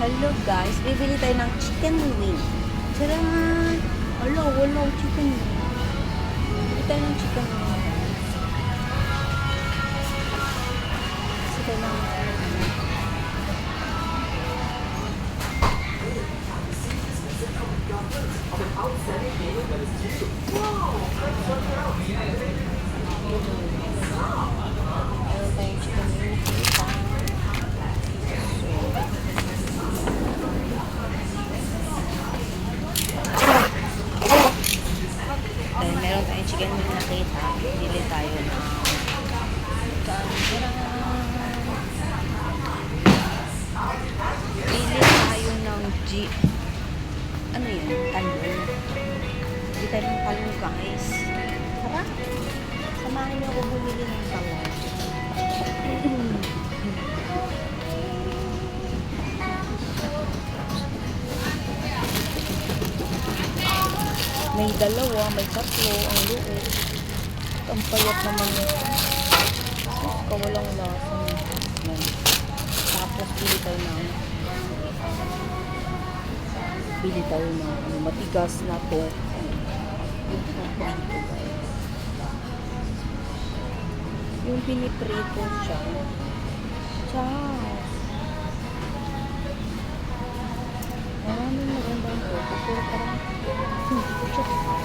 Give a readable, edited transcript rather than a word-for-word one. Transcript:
Hello guys, bibili tayo ng chicken wing. Tcharan! Wala chicken wing. Bibili tayo ng chicken wing. Kasi kailangan meron tayong chicken wing. Dahil meron tayong chicken wing nakita, bili tayo ng bili tayo ng ano yun? Talong. Bili tayo ng talong guys. Tara! Samahan niyo ako bumili ng talong. May dalawa, may tatlo, ang loob. Ang payat naman yun. Kawalang lasa. Yan. Tapos bili tayo ng matigas na to. Yung piniprito siya. Ciao! Maraming magandang to. Puro parang hindi ko siya